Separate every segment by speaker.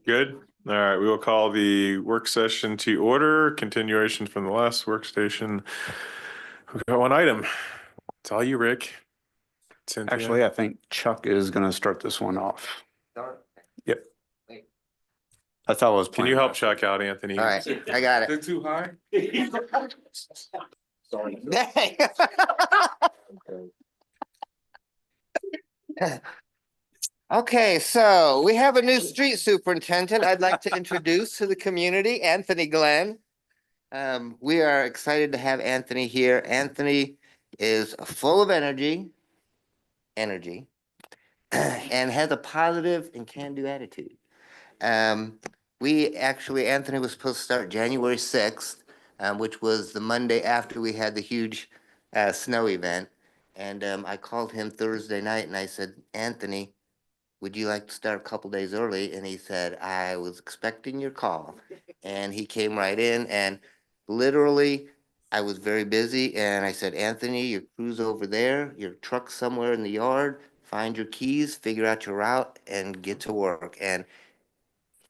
Speaker 1: Good. All right, we will call the work session to order. Continuation from the last workstation. We've got one item. It's all you, Rick. Cynthia.
Speaker 2: Actually, I think Chuck is going to start this one off. Yep. That's how I was
Speaker 1: Can
Speaker 2: planning.
Speaker 1: you help Chuck out, Anthony?
Speaker 3: All right, I got it.
Speaker 1: Is it too high?
Speaker 3: Sorry. Okay, so we have a new street superintendent I'd like to introduce to the community, Anthony Glenn. We are excited to have Anthony here. Anthony is full of energy, and has a positive and can-do attitude. Anthony was supposed to start January 6th, which was the Monday after we had the huge snow event. And I called him Thursday night and I said, Anthony, would you like to start a couple days early? And he said, I was expecting your call. And he came right in, and literally I was very busy, and I said, Anthony, your crew's over there, your truck's somewhere in the yard, find your keys, figure out your route, and get to work. And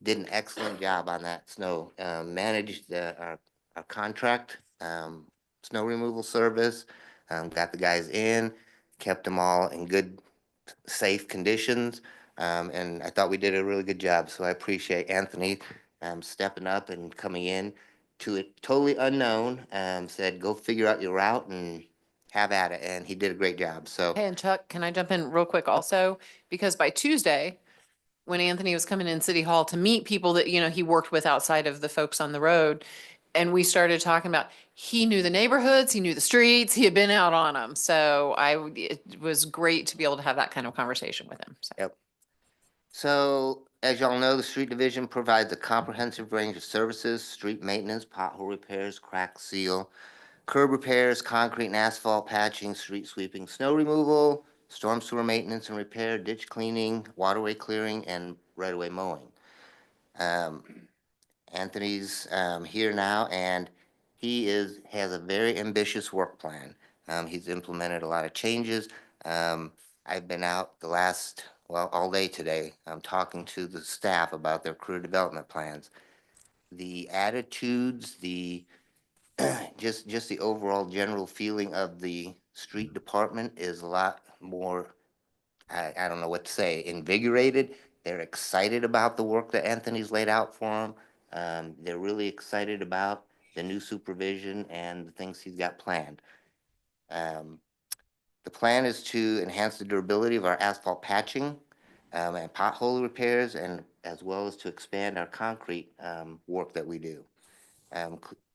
Speaker 3: did an excellent job on that snow, managed our contract, snow removal service, got the guys in, kept them all in good, safe conditions. And I thought we did a really good job. So I appreciate Anthony stepping up and coming in to it totally unknown. Said, go figure out your route and have at it. And he did a great job. So,
Speaker 4: Hey, and Chuck, can I jump in real quick also? Because by Tuesday, when Anthony was coming in City Hall to meet people that, he worked with outside of the folks on the road, and we started talking about, he knew the neighborhoods, he knew the streets, he had been out on them. So it was great to be able to have that kind of conversation with him. So.
Speaker 3: Yep. So, as y'all know, the street division provides a comprehensive range of services: street maintenance, pothole repairs, crack seal, curb repairs, concrete and asphalt patching, street sweeping, snow removal, storm sewer maintenance and repair, ditch cleaning, waterway clearing, and right-of-way mowing. Anthony's here now, and he has a very ambitious work plan. He's implemented a lot of changes. I've been out all day today, talking to the staff about their career development plans. The attitudes, just the overall general feeling of the street department is a lot more, I don't know what to say, invigorated. They're excited about the work that Anthony's laid out for them. They're really excited about the new supervision and the things he's got planned. The plan is to enhance the durability of our asphalt patching and pothole repairs, and as well as to expand our concrete work that we do,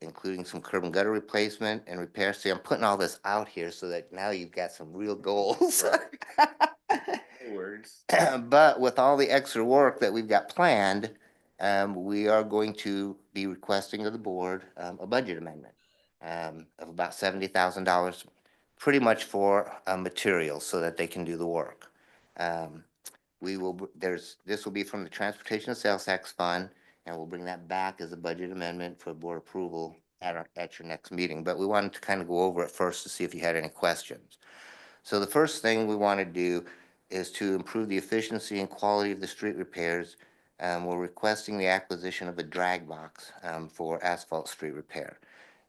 Speaker 3: including some curb and gutter replacement and repair. See, I'm putting all this out here so that now you've got some real goals.
Speaker 1: Words.
Speaker 3: But with all the extra work that we've got planned, we are going to be requesting of the board a budget amendment of about $70,000, pretty much for materials so that they can do the work. This will be from the Transportation and Sales Tax Fund, and we'll bring that back as a budget amendment for board approval at your next meeting. But we wanted to kind of go over it first to see if you had any questions. So the first thing we want to do is to improve the efficiency and quality of the street repairs. We're requesting the acquisition of a drag box for asphalt street repair.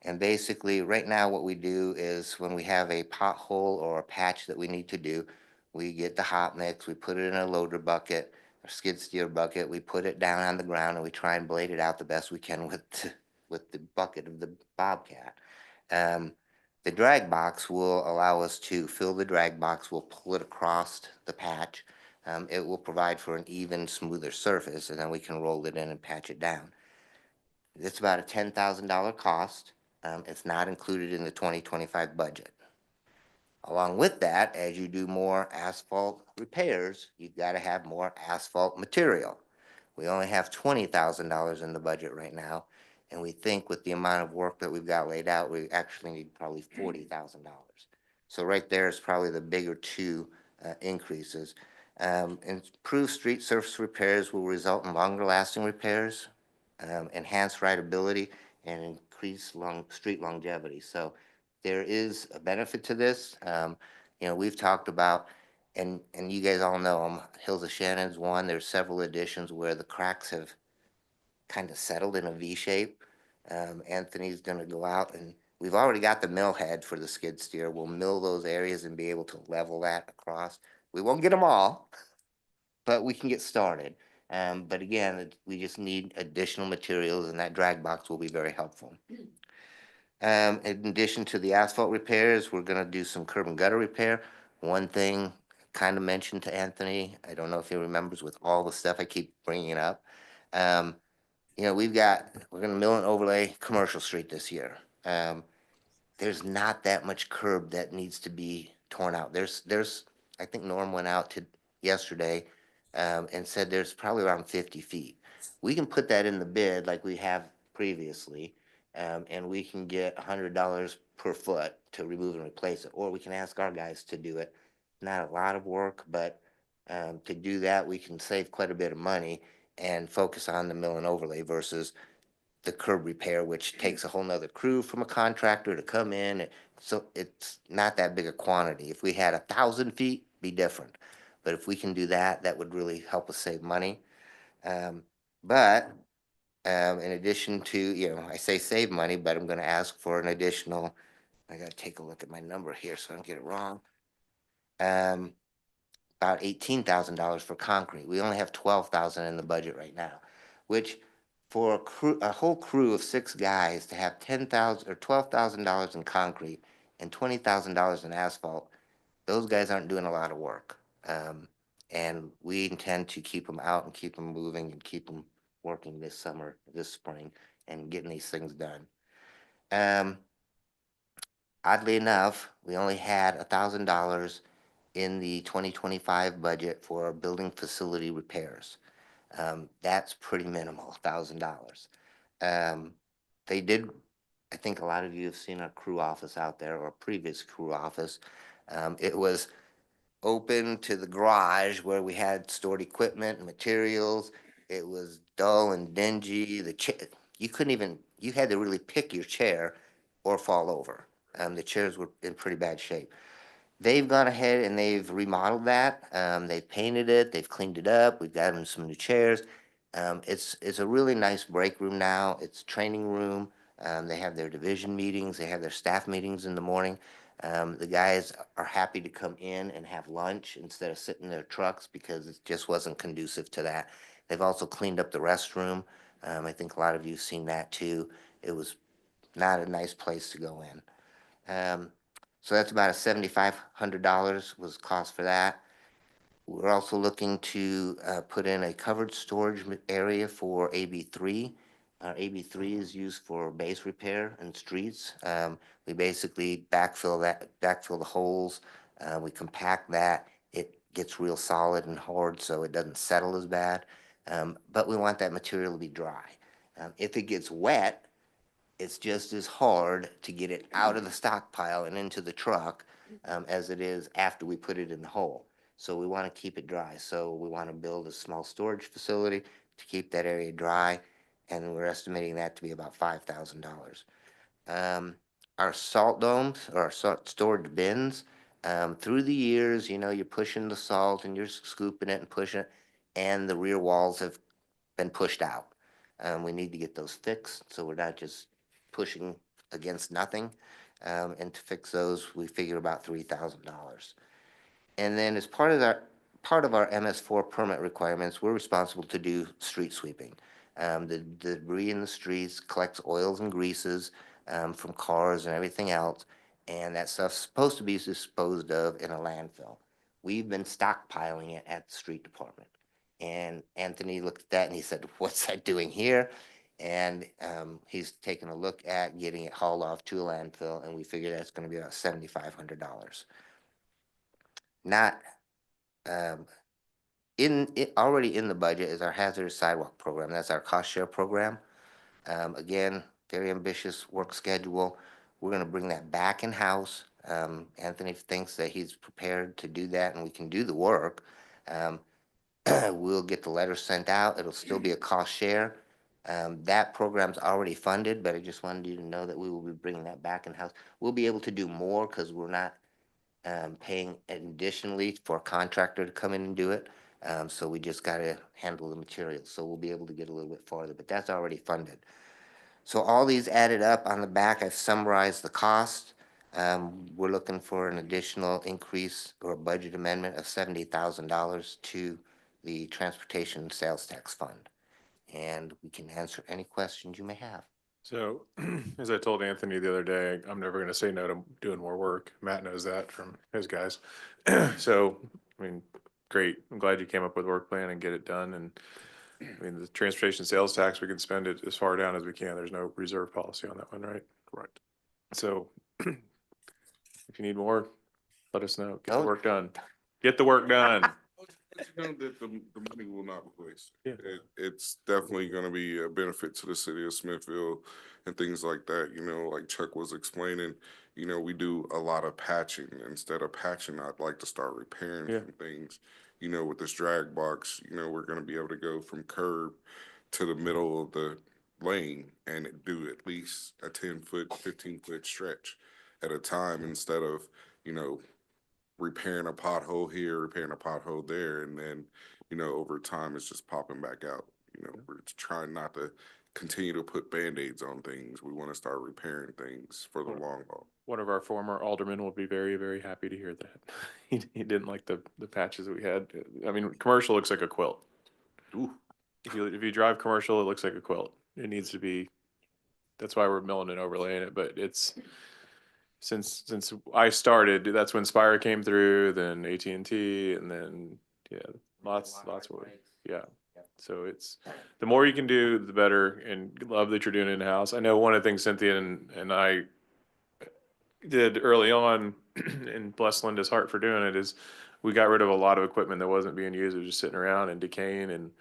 Speaker 3: And basically, right now, what we do is when we have a pothole or a patch that we need to do, we get the hot mix, we put it in a loader bucket, a skid steer bucket, we put it down on the ground, and we try and blade it out the best we can with the bucket of the Bobcat. The drag box will allow us to fill the drag box. We'll pull it across the patch. It will provide for an even, smoother surface, and then we can roll it in and patch it down. It's about a $10,000 cost. It's not included in the 2025 budget. Along with that, as you do more asphalt repairs, you've got to have more asphalt material. We only have $20,000 in the budget right now, and we think with the amount of work that we've got laid out, we actually need probably $40,000. So right there is probably the bigger two increases. Improved street surface repairs will result in longer lasting repairs, enhanced rideability, and increase street longevity. So there is a benefit to this. We've talked about and you guys all know them, Hills of Shannon's one, there's several additions where the cracks have kind of settled in a V shape. Anthony's gonna go out and we've already got the mill head for the skid steer. We'll mill those areas and be able to level that across. We won't get them all, but we can get started. But again, we just need additional materials and that drag box will be very helpful. In addition to the asphalt repairs, we're gonna do some curb and gutter repair. One thing kind of mentioned to Anthony, I don't know if he remembers with all the stuff I keep bringing up. You know, we're gonna mill and overlay Commercial Street this year. There's not that much curb that needs to be torn out. I think Norm went out to yesterday, and said there's probably around 50 feet. We can put that in the bid like we have previously, and we can get $100 per foot to remove and replace it, or we can ask our guys to do it. Not a lot of work, but, to do that, we can save quite a bit of money and focus on the mill and overlay versus the curb repair, which takes a whole nother crew from a contractor to come in. So it's not that big a quantity. If we had 1,000 feet, be different. But if we can do that, that would really help us save money. But in addition to, you know, I say save money, but I'm gonna ask for an additional, I gotta take a look at my number here so I don't get it wrong. About $18,000 for concrete. We only have 12,000 in the budget right now, which for a whole crew of 6 guys to have 10,000 or $12,000 in concrete and $20,000 in asphalt, those guys aren't doing a lot of work. And we intend to keep them out and keep them moving and keep them working this summer, this spring, and getting these things done. Oddly enough, we only had $1,000 in the 2025 budget for building facility repairs. That's pretty minimal, $1,000. They did, I think a lot of you have seen our crew office out there, or previous crew office. It was open to the garage where we had stored equipment and materials. It was dull and dingy. You couldn't even, you had to really pick your chair or fall over. The chairs were in pretty bad shape. They've gone ahead and they've remodeled that. They've painted it, they've cleaned it up. We've got them some new chairs. It's a really nice break room now. It's a training room. They have their division meetings. They have their staff meetings in the morning. The guys are happy to come in and have lunch instead of sitting in their trucks because it just wasn't conducive to that. They've also cleaned up the restroom. I think a lot of you have seen that too. It was not a nice place to go in. So that's about $7,500 was the cost for that. We're also looking to put in a covered storage area for AB3. AB3 is used for base repair and streets. We basically backfill the holes. We compact that. It gets real solid and hard, so it doesn't settle as bad. But we want that material to be dry. If it gets wet, it's just as hard to get it out of the stockpile and into the truck as it is after we put it in the hole. So we want to keep it dry. So we want to build a small storage facility to keep that area dry, and we're estimating that to be about $5,000. Our salt domes or our salt storage bins, through the years, you know, you're pushing the salt and you're scooping it and pushing it, and the rear walls have been pushed out. We need to get those fixed so we're not just pushing against nothing. And to fix those, we figure about $3,000. And then as part of our MS4 permit requirements, we're responsible to do street sweeping. The debris in the streets collects oils and greases from cars and everything else, and that stuff's supposed to be disposed of in a landfill. We've been stockpiling it at the street department. And Anthony looked at that and he said, "What's that doing here?" And he's taken a look at getting it hauled off to a landfill, and we figure that's going to be about $7,500. Not already in the budget is our hazardous sidewalk program. That's our cost share program. Again, very ambitious work schedule. We're going to bring that back in house. Anthony thinks that he's prepared to do that, and we can do the work. We'll get the letter sent out. It'll still be a cost share. That program's already funded, but I just wanted you to know that we will be bringing that back in house. We'll be able to do more because we're not paying additionally for a contractor to come in and do it. So we just gotta handle the materials, so we'll be able to get a little bit farther, but that's already funded. So all these added up on the back, I've summarized the cost. We're looking for an additional increase or budget amendment of $70,000 to the Transportation Sales Tax Fund. And we can answer any questions you may have.
Speaker 1: So, as I told Anthony the other day, I'm never gonna say no to doing more work. Matt knows that from his guys. So, I mean, great. I'm glad you came up with a work plan and get it done. And I mean, the transportation sales tax, we can spend it as far down as we can. There's no reserve policy on that one, right? Correct. So if you need more, let us know. Get the
Speaker 3: Oh.
Speaker 1: work done. Get the work done.
Speaker 5: But you know that the money will not be wasted.
Speaker 1: Yeah.
Speaker 5: It's definitely gonna be a benefit to the city of Smithfield and things like that, you know, like Chuck was explaining, you know, we do a lot of patching. Instead of patching, I'd like to start repairing
Speaker 1: Yeah.
Speaker 5: some things. You know, with this drag box, you know, we're gonna be able to go from curb to the middle of the lane and do at least a 10-foot, 15-foot stretch at a time instead of, you know, repairing a pothole here, repairing a pothole there, and then, you know, over time, it's just popping back out. You know, we're trying not to continue to put Band-Aids on things. We want to start repairing things for the long haul.
Speaker 1: One of our former aldermen will be very, very happy to hear that. He didn't like the patches that we had. I mean, commercial looks like a quilt.
Speaker 5: Ooh.
Speaker 1: If you drive commercial, it looks like a quilt. It needs to be, that's why we're milling and overlaying it, but it's, since I started, that's when Spire came through, then AT&T, and then, yeah, lots of, yeah. So it's, the more you can do, the better, and love that you're doing it in-house. I know one of the things Cynthia and I did early on, and bless Linda's heart for doing it, is we got rid of a lot of equipment that wasn't being used. It was just sitting around and decaying, and,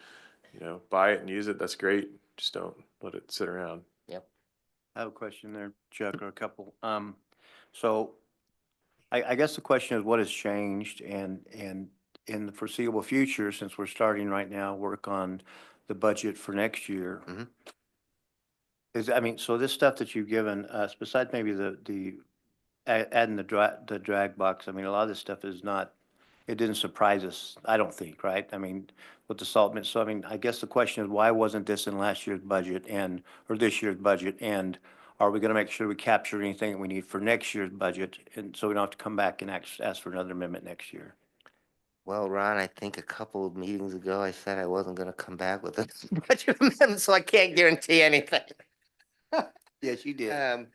Speaker 1: you know, buy it and use it, that's great. Just don't let it sit around.
Speaker 3: Yep.
Speaker 6: I have a question there, Chuck, or a couple. So I guess the question is what has changed and in the foreseeable future, since we're starting right now, work on the budget for next year.
Speaker 3: Mhm.
Speaker 6: I mean, so this stuff that you've given us, besides maybe adding the drag box, I mean, a lot of this stuff is not, it didn't surprise us, I don't think, right? I mean, with the salt mix, so I mean, I guess the question is, why wasn't this in last year's budget or this year's budget? And are we gonna make sure we capture anything that we need for next year's budget? And so we don't have to come back and ask for another amendment next year?
Speaker 3: Well, Ron, I think a couple of meetings ago, I said I wasn't gonna come back with a budget amendment, so I can't guarantee anything.
Speaker 6: Yes, you did.
Speaker 1: I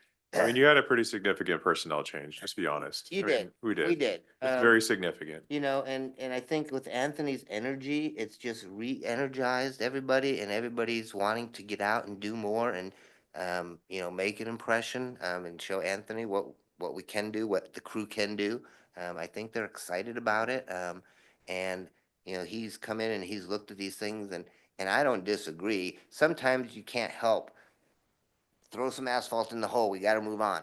Speaker 1: mean, you had a pretty significant personnel change, just be honest.
Speaker 3: You
Speaker 1: I mean,
Speaker 3: did.
Speaker 1: We did.
Speaker 3: We did.
Speaker 1: It's very significant.
Speaker 3: You know, and I think with Anthony's energy, it's just re-energized everybody, and everybody's wanting to get out and do more and, you know, make an impression, and show Anthony what we can do, what the crew can do. I think they're excited about it. And, you know, he's come in and he's looked at these things, and I don't disagree. Sometimes you can't help throw some asphalt in the hole, we gotta move on.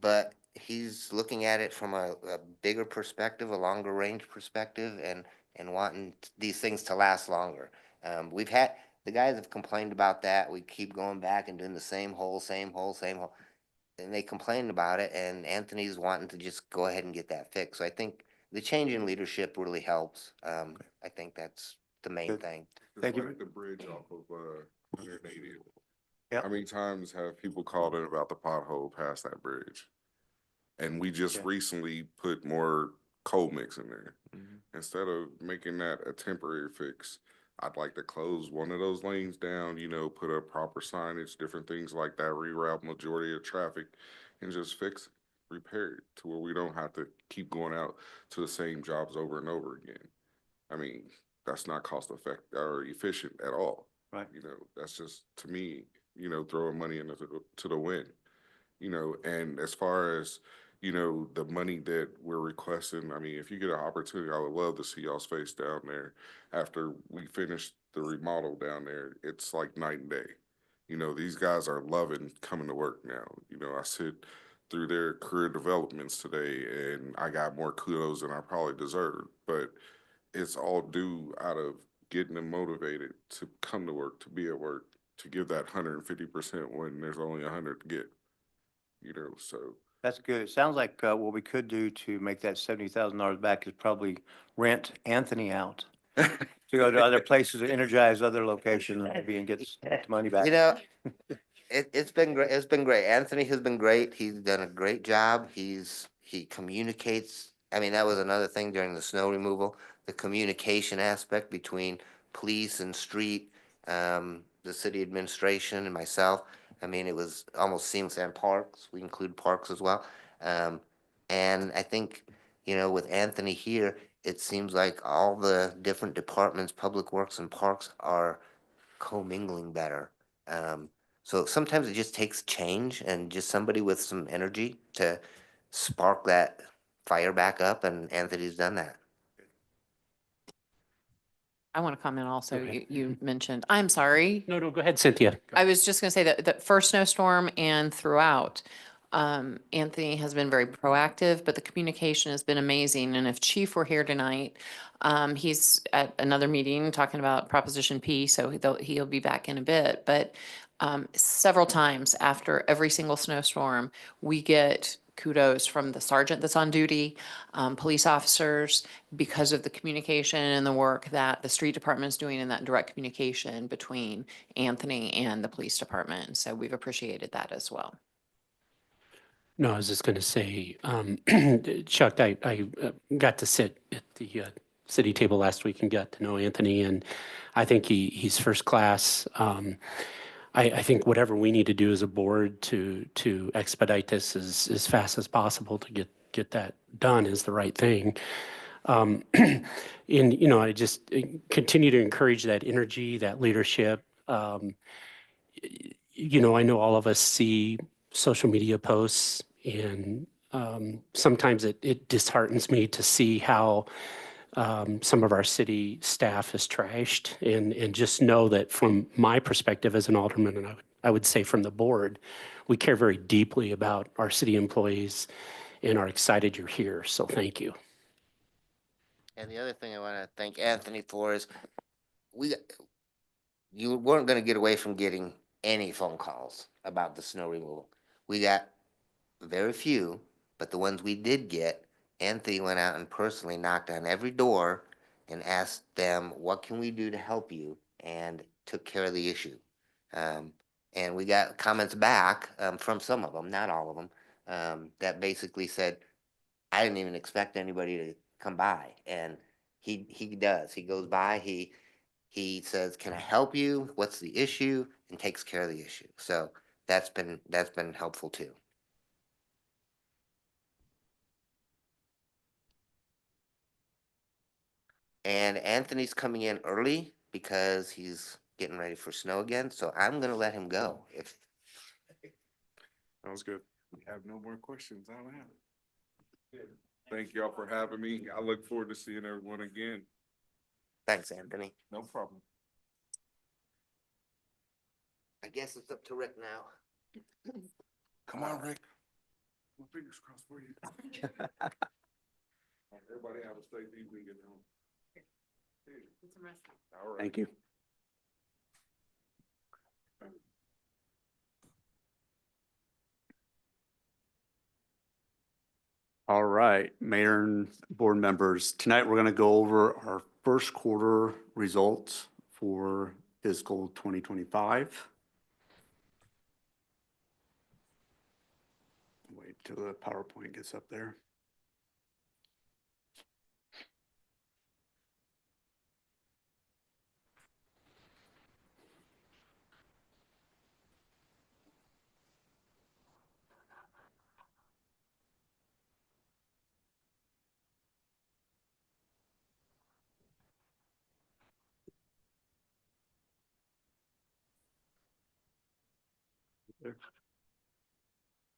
Speaker 3: But he's looking at it from a bigger perspective, a longer range perspective, and wanting these things to last longer. We've had, the guys have complained about that, we keep going back and doing the same hole, same hole, same hole. And they complained about it, and Anthony's wanting to just go ahead and get that fixed. So I think the change in leadership really helps. I think that's the main
Speaker 6: Good.
Speaker 3: thing.
Speaker 6: Thank you.
Speaker 5: Like the bridge off of 180.
Speaker 6: Yep.
Speaker 5: How many times have people called in about the pothole past that bridge? And we just
Speaker 6: Yeah.
Speaker 5: recently put more coal mix in there.
Speaker 1: Mhm.
Speaker 5: Instead of making that a temporary fix, I'd like to close one of those lanes down, you know, put up proper signage, different things like that, reroute majority of traffic, and just fix it, repair it to where we don't have to keep going out to the same jobs over and over again. I mean, that's not cost effective or efficient at all.
Speaker 6: Right.
Speaker 5: You know, that's just, to me, you know, throwing money to the wind. You know, and as far as, you know, the money that we're requesting, I mean, if you get an opportunity, I would love to see y'all's face down there after we finish the remodel down there. It's like night and day. You know, these guys are loving coming to work now. You know, I sit through their career developments today and I got more kudos than I probably deserve, but it's all due out of getting them motivated to come to work, to be at work, to give that 150% when there's only 100 to get. You know, so
Speaker 6: That's good. It sounds like what we could do to make that $70,000 back is probably rent Anthony out to go to other places to energize other locations maybe and get money back.
Speaker 3: You know, it's been great. It's been great. Anthony has been great. He's done a great job. He communicates. I mean, that was another thing during the snow removal, the communication aspect between police and street, the city administration and myself. I mean, it was almost seamless, and parks. We include parks as well. Um, and I think, you know, with Anthony here, it seems like all the different departments, public works and parks are commingling better. Um, so sometimes it just takes change and just somebody with some energy to spark that fire back up, and Anthony's done that.
Speaker 4: I want to comment also,
Speaker 2: Okay.
Speaker 4: you mentioned, I'm sorry.
Speaker 2: No, go ahead, Cynthia.
Speaker 4: I was just gonna say that the first snowstorm and throughout, Anthony has been very proactive, but the communication has been amazing. And if Chief were here tonight, he's at another meeting talking about Proposition P, so he'll be back in a bit. But several times after every single snowstorm, we get kudos from the sergeant that's on duty, police officers, because of the communication and the work that the street department is doing in that direct communication between Anthony and the police department. So we've appreciated that as well.
Speaker 7: No, I was just going to say, Chuck, I got to sit at the city table last week and got to know Anthony, and I think he's first class. I think whatever we need to do as a board to expedite this as fast as possible to get that done is the right thing. And, you know, I just continue to encourage that energy, that leadership. You know, I know all of us see social media posts, and sometimes it disheartens me to see how some of our city staff is trashed, and just know that from my perspective as an alderman, and I would say from the board, we care very deeply about our city employees and are excited you're here. So thank you.
Speaker 3: And the other thing I want to thank Anthony for is you weren't going to get away from getting any phone calls about the snow removal. We got very few, but the ones we did get, Anthony went out and personally knocked on every door and asked them, what can we do to help you? And took care of the issue. And we got comments back from some of them, not all of them, that basically said, I didn't even expect anybody to come by. And he does. He goes by, he says, can I help you? What's the issue? And takes care of the issue. So that's been helpful too. And Anthony's coming in early because he's getting ready for snow again. So I'm gonna let him go. If
Speaker 1: That was good.
Speaker 5: We have no more questions. I don't have it. Thank y'all for having me. I look forward to seeing everyone again.
Speaker 3: thanks, Anthony.
Speaker 5: No problem.
Speaker 3: I guess it's up to Rick now.
Speaker 5: Come on, Rick. My fingers crossed for you. Everybody have a safe evening at home. All right.
Speaker 2: Thank you. All right, Mayor and board members, tonight we're going to go over our first quarter results for fiscal 2025. Wait till the PowerPoint gets up there.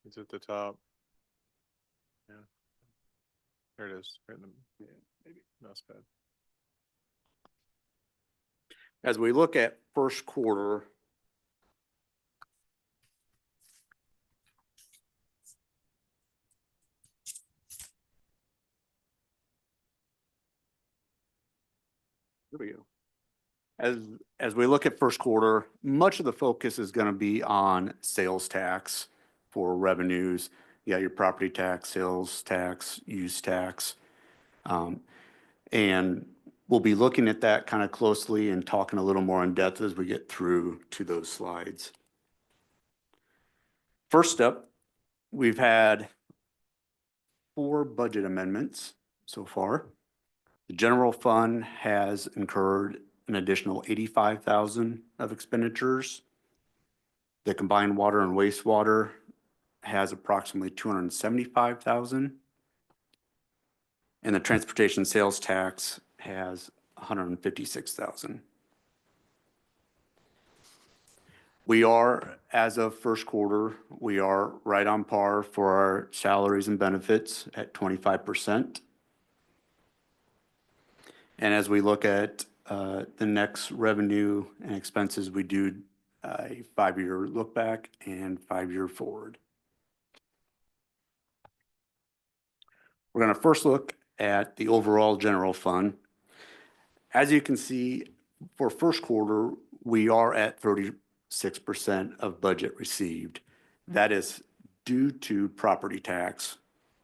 Speaker 1: It's at the top. Yeah. There it is. Right in the mouse pad.
Speaker 2: As we look at first quarter, there we go. As we look at first quarter, much of the focus is going to be on sales tax for revenues. Yeah, your property tax, sales tax, use tax. And we'll be looking at that kind of closely and talking a little more in depth as we get through to those slides. First up, we've had 4 budget amendments so far. The general fund has incurred an additional 85,000 of expenditures. The combined water and wastewater has approximately 275,000. And the transportation sales tax has 156,000. We are, as of first quarter, we are right on par for our salaries and benefits at 25%. And as we look at the next revenue and expenses, we do a 5-year look back and 5-year forward. We're going to first look at the overall general fund. As you can see, for first quarter, we are at 36% of budget received. That is due to property tax.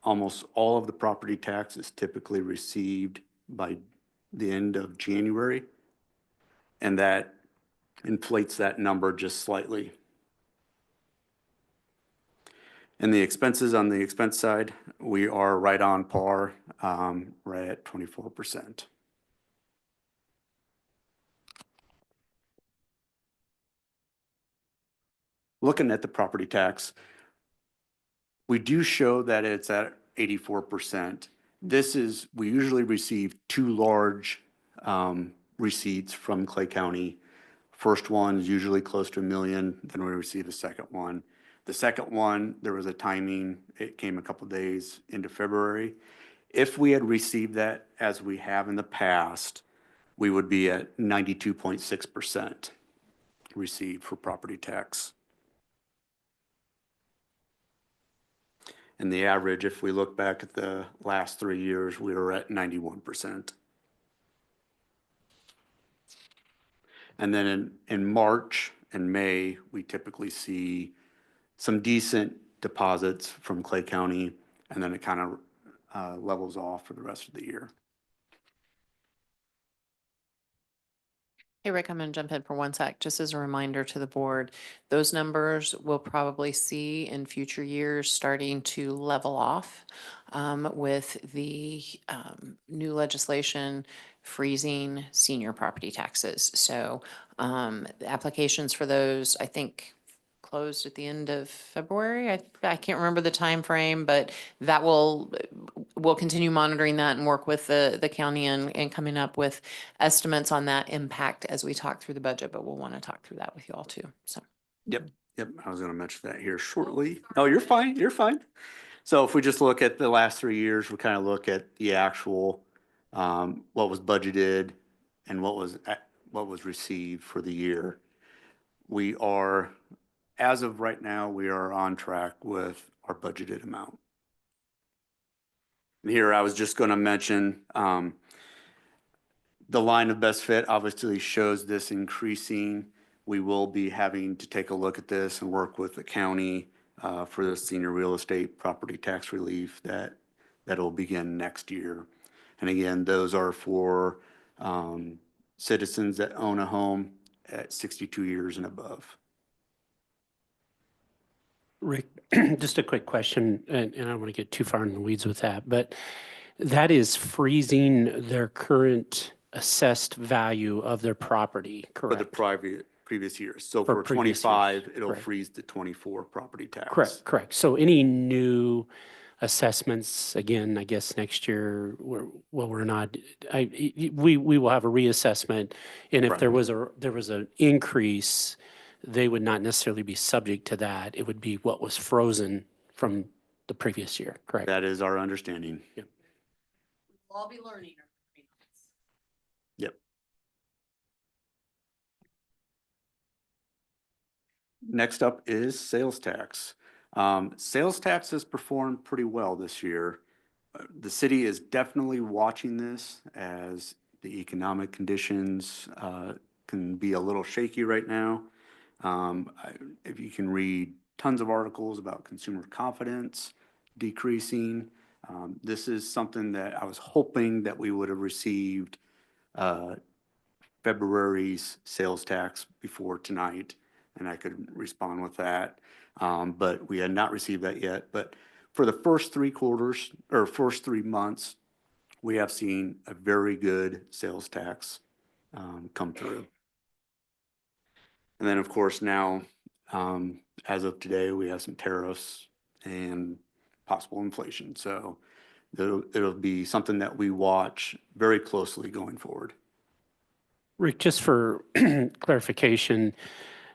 Speaker 2: Almost all of the property tax is typically received by the end of January, and that inflates that number just slightly. And the expenses on the expense side, we are right on par, right at 24%. Looking at the property tax, we do show that it's at 84%. We usually receive 2 large receipts from Clay County. First one is usually close to $1 million, then we receive a second one. The second one, there was a timing, it came a couple days into February. If we had received that as we have in the past, we would be at 92.6% received for property tax. And the average, if we look back at the last 3 years, we were at 91%. And then in March and May, we typically see some decent deposits from Clay County, and then it kind of levels off for the rest of the year.
Speaker 4: Hey, Rick, I'm going to jump in for 1 sec. Just as a reminder to the board, those numbers we'll probably see in future years starting to level off with the new legislation freezing senior property taxes. So the applications for those, I think, closed at the end of February. I can't remember the time frame, but that we'll continue monitoring that and work with the county and coming up with estimates on that impact as we talk through the budget, but we'll want to talk through that with you all too. So.
Speaker 2: Yep, I was going to mention that here shortly. No, you're fine. So if we just look at the last 3 years, we kind of look at the actual, what was budgeted and what was received for the year. We are, as of right now, we are on track with our budgeted amount. And here, I was just going to mention, the line of best fit obviously shows this increasing. We will be having to take a look at this and work with the county for the senior real estate property tax relief that'll begin next year. And again, those are for citizens that own a home at 62 years and above.
Speaker 7: Rick, just a quick question, and I don't want to get too far in the weeds with that, but that is freezing their current assessed value of their property,
Speaker 2: For the
Speaker 7: correct?
Speaker 2: previous years. So
Speaker 7: For
Speaker 2: for
Speaker 7: previous years,
Speaker 2: 25, it'll
Speaker 7: correct.
Speaker 2: freeze the 24 property tax.
Speaker 7: Correct. So any new assessments, again, I guess next year, we're not, we will have a reassessment. And if
Speaker 2: Right.
Speaker 7: there was an increase, they would not necessarily be subject to that. It would be what was frozen from the previous year, correct?
Speaker 2: That is our understanding.
Speaker 7: Yep.
Speaker 4: We'll all be learning.
Speaker 2: Yep. Next up is sales tax. Sales tax has performed pretty well this year. The city is definitely watching this as the economic conditions can be a little shaky right now. If you can read tons of articles about consumer confidence, decreasing. This is something that I was hoping that we would have received February's sales tax before tonight, and I could respond with that. But we had not received that yet. But for the first 3 quarters, or first 3 months, we have seen a very good sales tax come through. And then, of course, now, as of today, we have some tariffs and possible inflation. So it'll be something that we watch very closely going forward.
Speaker 7: Rick, just for clarification,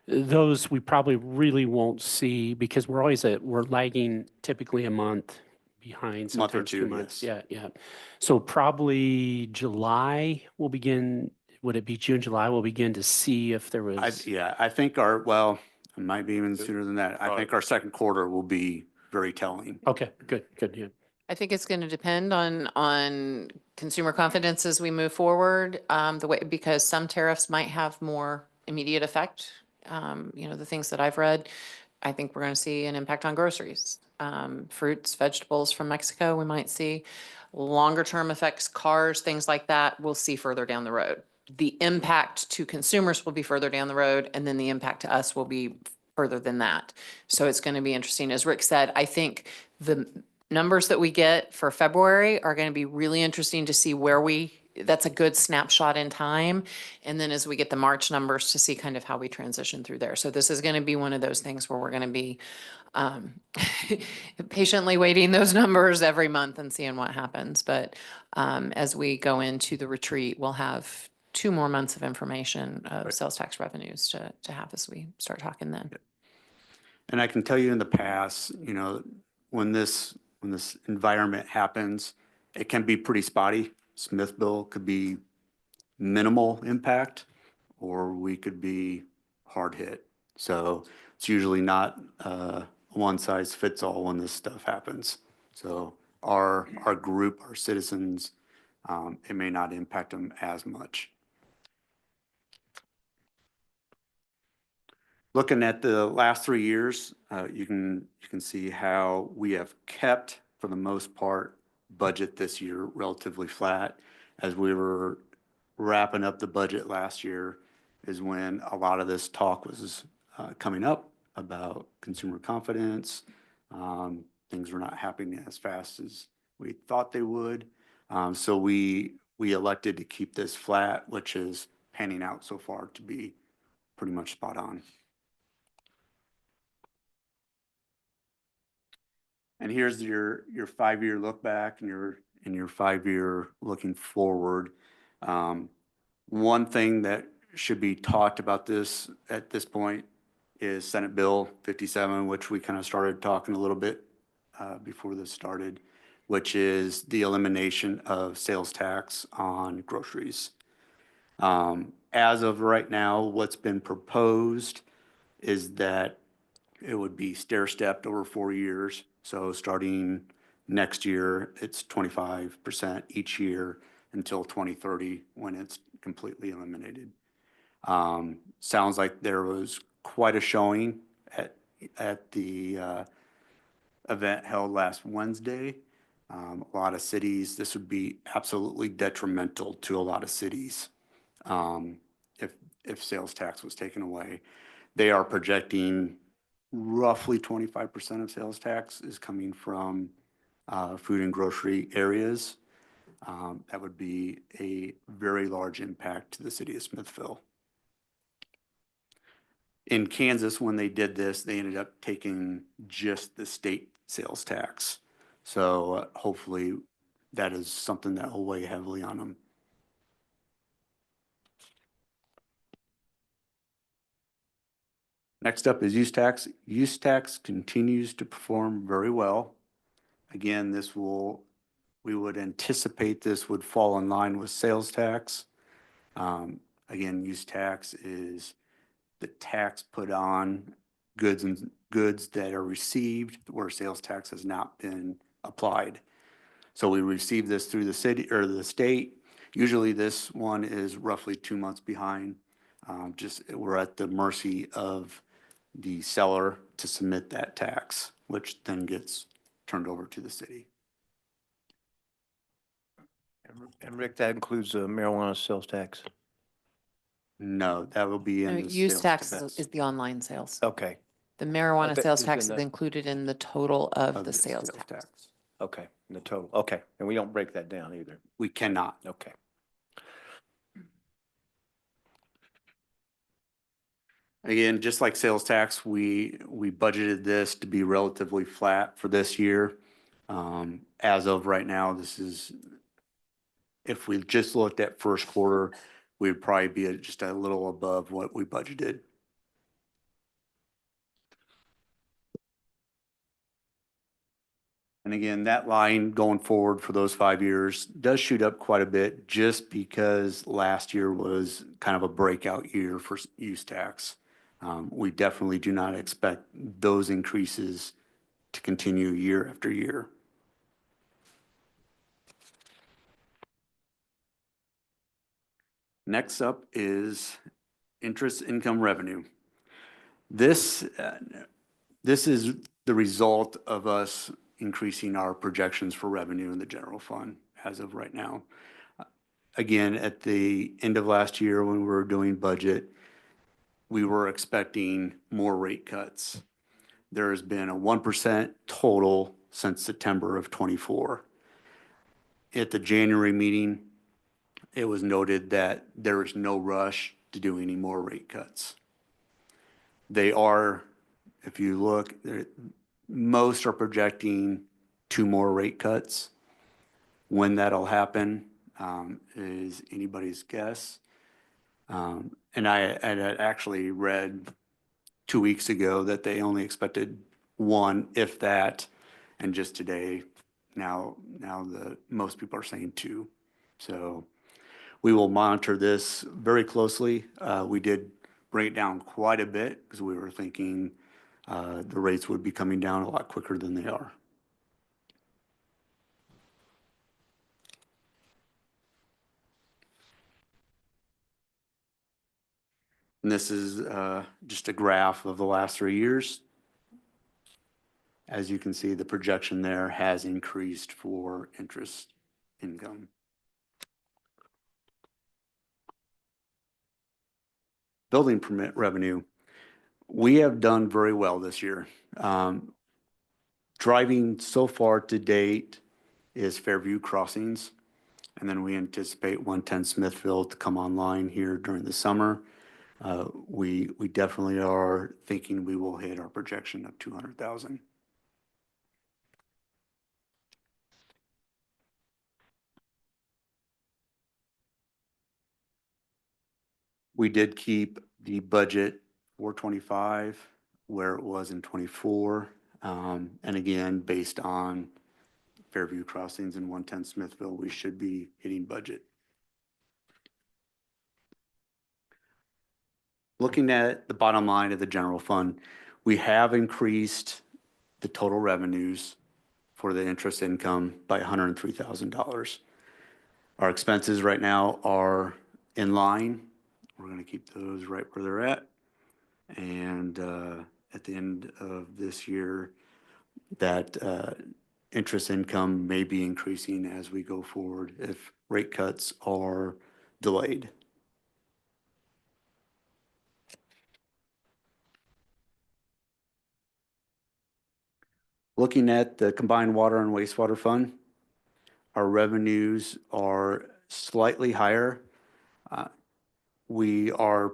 Speaker 7: those we probably really won't see because we're lagging typically a month behind,
Speaker 2: Month or
Speaker 7: sometimes 2
Speaker 2: two,
Speaker 7: months.
Speaker 2: yes.
Speaker 7: Yeah, yeah. So probably July will begin, would it be June, July, we'll begin to see if there was,
Speaker 2: Yeah, I think well, it might be even sooner than that. I think our second quarter will be very telling.
Speaker 7: okay, good, yeah.
Speaker 4: I think it's going to depend on consumer confidence as we move forward, because some tariffs might have more immediate effect. The things that I've read, I think we're going to see an impact on groceries, fruits, vegetables from Mexico. We might see longer term effects, cars, things like that. We'll see further down the road. The impact to consumers will be further down the road, and then the impact to us will be further than that. So it's going to be interesting. As Rick said, I think the numbers that we get for February are going to be really interesting to see that's a good snapshot in time. And then as we get the March numbers to see kind of how we transition through there. So this is going to be one of those things where we're going to be patiently waiting those numbers every month and seeing what happens. But as we go into the retreat, we'll have 2 more months of information of sales tax revenues to have as we start talking then.
Speaker 2: And I can tell you in the past, when this environment happens, it can be pretty spotty. Smithville could be minimal impact, or we could be hard hit. So it's usually not one size fits all when this stuff happens. So our group, our citizens, it may not impact them as much. Looking at the last 3 years, you can see how we have kept, for the most part, budget this year relatively flat. As we were wrapping up the budget last year is when a lot of this talk was coming up about consumer confidence. Things were not happening as fast as we thought they would. So we elected to keep this flat, which is panning out so far to be pretty much spot on. And here's your 5-year look back and your 5-year looking forward. One thing that should be talked about this at this point is Senate Bill 57, which we kind of started talking a little bit before this started, which is the elimination of sales tax on groceries. As of right now, what's been proposed is that it would be stair-stepped over 4 years. So starting next year, it's 25% each year until 2030 when it's completely eliminated. Sounds like there was quite a showing at the event held last Wednesday. A lot of cities, this would be absolutely detrimental to a lot of cities if sales tax was taken away. They are projecting roughly 25% of sales tax is coming from food and grocery areas. That would be a very large impact to the city of Smithville. In Kansas, when they did this, they ended up taking just the state sales tax. So hopefully that is something that will weigh heavily on them. Next up is use tax. Use tax continues to perform very well. Again, we would anticipate this would fall in line with sales tax. Again, use tax is the tax put on goods that are received where sales tax has not been applied. So we receive this through the city or the state. Usually this one is roughly 2 months behind. We're at the mercy of the seller to submit that tax, which then gets turned over to the city.
Speaker 6: And Rick, that includes the marijuana sales tax?
Speaker 2: No, that will be in the
Speaker 4: Use
Speaker 2: sales
Speaker 4: tax
Speaker 2: tax.
Speaker 4: is the online sales.
Speaker 6: Okay,
Speaker 4: The marijuana
Speaker 6: that
Speaker 4: sales
Speaker 6: is
Speaker 4: tax
Speaker 6: in
Speaker 4: is
Speaker 6: the-
Speaker 4: included in the total of
Speaker 2: Of
Speaker 4: the
Speaker 2: the
Speaker 4: sales
Speaker 2: sales
Speaker 4: tax.
Speaker 2: tax.
Speaker 6: okay, in the total, okay. And we don't break that down either.
Speaker 2: We cannot.
Speaker 6: Okay.
Speaker 2: Again, just like sales tax, we budgeted this to be relatively flat for this year. As of right now, this is, if we just looked at first quarter, we'd probably be at just a little above what we budgeted. And again, that line going forward for those 5 years does shoot up quite a bit just because last year was kind of a breakout year for use tax. We definitely do not expect those increases to continue year after year. Next up is interest income revenue. This is the result of us increasing our projections for revenue in the general fund as of right now. Again, at the end of last year, when we were doing budget, we were expecting more rate cuts. There has been a 1% total since September of '24. At the January meeting, it was noted that there is no rush to do any more rate cuts. They are, if you look, most are projecting 2 more rate cuts. When that'll happen is anybody's guess. And I had actually read 2 weeks ago that they only expected 1, if that, and just today, now most people are saying 2. So we will monitor this very closely. We did bring it down quite a bit because we were thinking the rates would be coming down a lot quicker than they are. And this is just a graph of the last 3 years. As you can see, the projection there has increased for interest income. Building permit revenue, we have done very well this year. Driving so far to date is Fairview Crossings, and then we anticipate 110 Smithville to come online here during the summer. We definitely are thinking we will hit our projection of 200,000. We did keep the budget for '25 where it was in '24. And again, based on Fairview Crossings and 110 Smithville, we should be hitting budget. Looking at the bottom line of the general fund, we have increased the total revenues for the interest income by $103,000. Our expenses right now are in line. We're going to keep those right where they're at. And at the end of this year, that interest income may be increasing as we go forward if rate cuts are delayed. Looking at the combined water and wastewater fund, our revenues are slightly higher. We are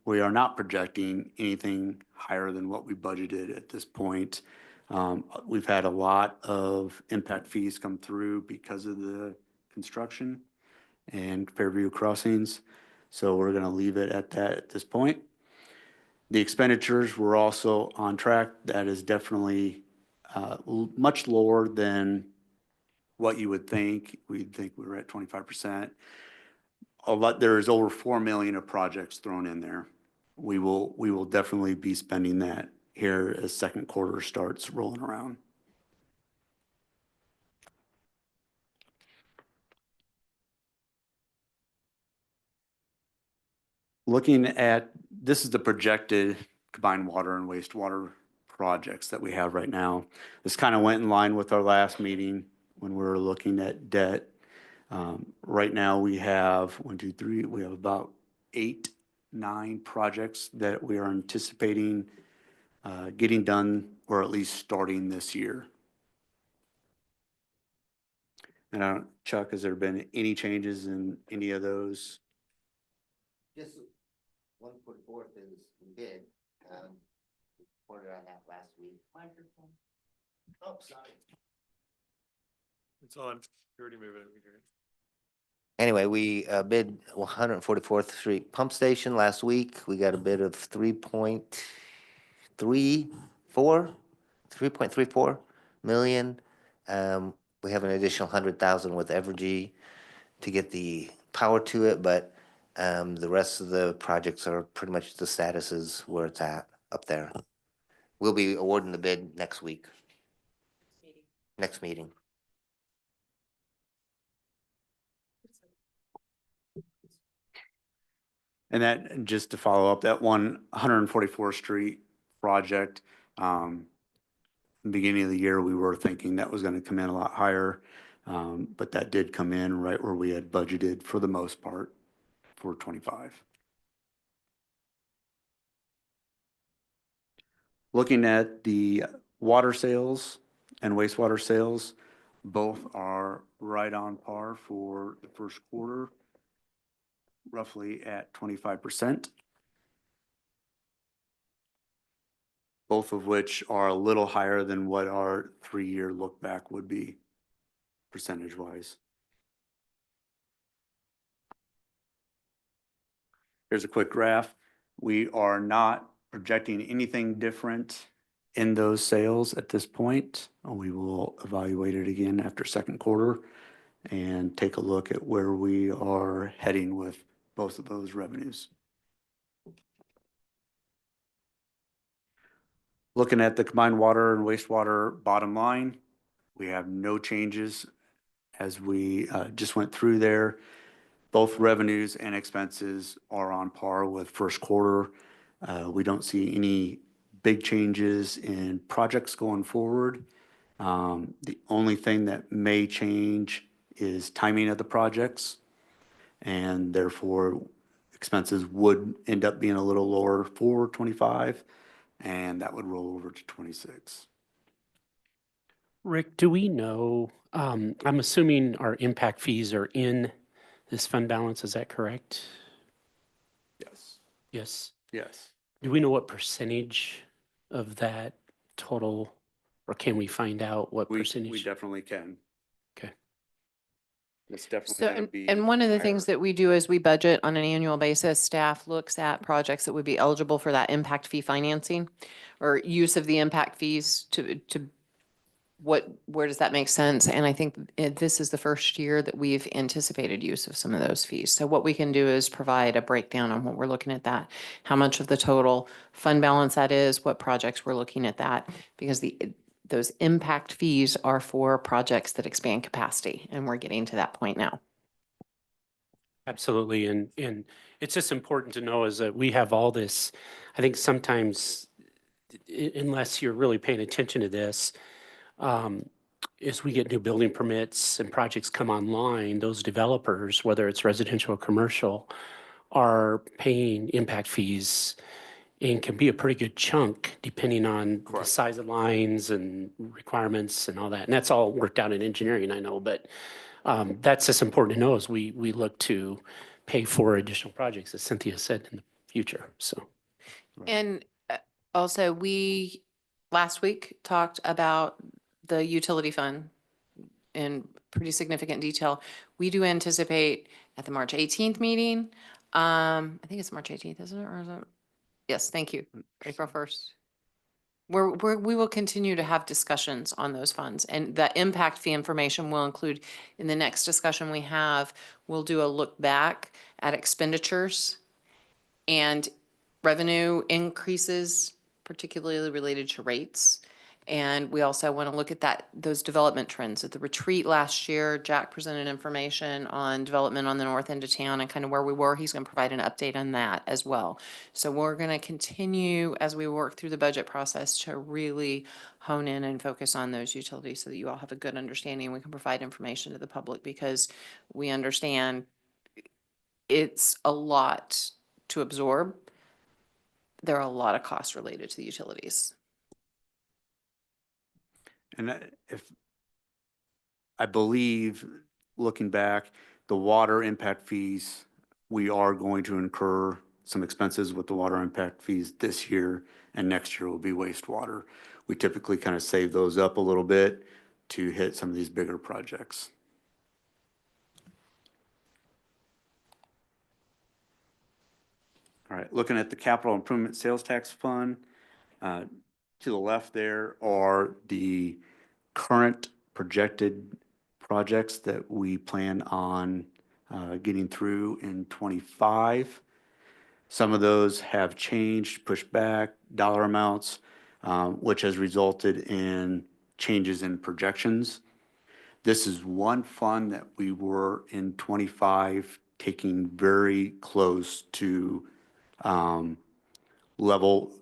Speaker 2: not projecting anything higher than what we budgeted at this point. We've had a lot of impact fees come through because of the construction and Fairview Crossings. So we're going to leave it at that at this point. The expenditures were also on track. That is definitely much lower than what you would think. We'd think we were at 25%. There is over 4 million of projects thrown in there. We will definitely be spending that here as second quarter starts rolling around. Looking at, this is the projected combined water and wastewater projects that we have right now. This kind of went in line with our last meeting when we were looking at debt. Right now, we have we have about 8, 9 projects that we are anticipating getting done, or at least starting this year. And Chuck, has there been any changes in any of those?
Speaker 3: Just 144th is bid. Reported on that last week. Oh, sorry.
Speaker 1: It's on. You already moved it.
Speaker 3: Anyway, we bid 144th Street Pump Station last week. We got a bid of 3.34 million. We have an additional 100,000 with Evergy to get the power to it, but the rest of the projects are pretty much the status is where it's at up there. We'll be awarding the bid next week. Next meeting.
Speaker 2: And that, just to follow up, that 144th Street project, beginning of the year, we were thinking that was going to come in a lot higher. But that did come in right where we had budgeted for the most part for 25. Looking at the water sales and wastewater sales, both are right on par for the first quarter, roughly at 25%. Both of which are a little higher than what our 3-year look back would be percentage-wise. Here's a quick graph. We are not projecting anything different in those sales at this point. We will evaluate it again after second quarter and take a look at where we are heading with both of those revenues. Looking at the combined water and wastewater bottom line, we have no changes as we just went through there. Both revenues and expenses are on par with first quarter. We don't see any big changes in projects going forward. The only thing that may change is timing of the projects, and therefore expenses would end up being a little lower for 25, and that would roll over to 26.
Speaker 7: Rick, do we know, I'm assuming our impact fees are in this fund balance, is that correct?
Speaker 2: Yes.
Speaker 7: Yes.
Speaker 2: Yes.
Speaker 7: Do we know what percentage of that total, or can we find out what
Speaker 2: We
Speaker 7: percentage?
Speaker 2: definitely can.
Speaker 7: Okay.
Speaker 2: It's definitely
Speaker 4: So,
Speaker 2: going to
Speaker 4: and,
Speaker 2: be.
Speaker 4: and one of the things
Speaker 2: higher.
Speaker 4: that we do is we budget on an annual basis. Staff looks at projects that would be eligible for that impact fee financing or use of the impact fees to where does that make sense? And I think this is the first year that we've anticipated use of some of those fees. So what we can do is provide a breakdown on what we're looking at that, how much of the total fund balance that is, what projects we're looking at that, because those impact fees are for projects that expand capacity, and we're getting to that point now.
Speaker 7: Absolutely. And it's just important to know is that we have all this, I think sometimes, unless you're really paying attention to this, as we get new building permits and projects come online, those developers, whether it's residential or commercial, are paying impact fees and can be a pretty good chunk depending on the
Speaker 2: Correct.
Speaker 7: size of lines and requirements and all that. And that's all worked out in engineering, I know, but that's just important to know as we look to pay for additional projects, as Cynthia said, in the future, so.
Speaker 4: And also, we last week talked about the utility fund in pretty significant detail. We do anticipate at the March 18th meeting, I think it's March 18th, isn't it? Or is it? Yes, thank you. April 1st. We will continue to have discussions on those funds, and the impact fee information will include in the next discussion we have. We'll do a look back at expenditures and revenue increases, particularly related to rates, And we also want to look at those development trends. At the retreat last year, Jack presented information on development on the north end of town and kind of where we were. He's going to provide an update on that as well. So we're going to continue as we work through the budget process to really hone in and focus on those utilities so that you all have a good understanding. We can provide information to the public because we understand it's a lot to absorb. There are a lot of costs related to the utilities.
Speaker 2: And if, I believe, looking back, the water impact fees, we are going to incur some expenses with the water impact fees this year, and next year will be wastewater. We typically kind of save those up a little bit to hit some of these bigger projects. All right, looking at the capital improvement sales tax fund, to the left there are the current projected projects that we plan on getting through in '25. Some of those have changed, pushed back dollar amounts, which has resulted in changes in projections. This is one fund that we were in '25 taking very close to level,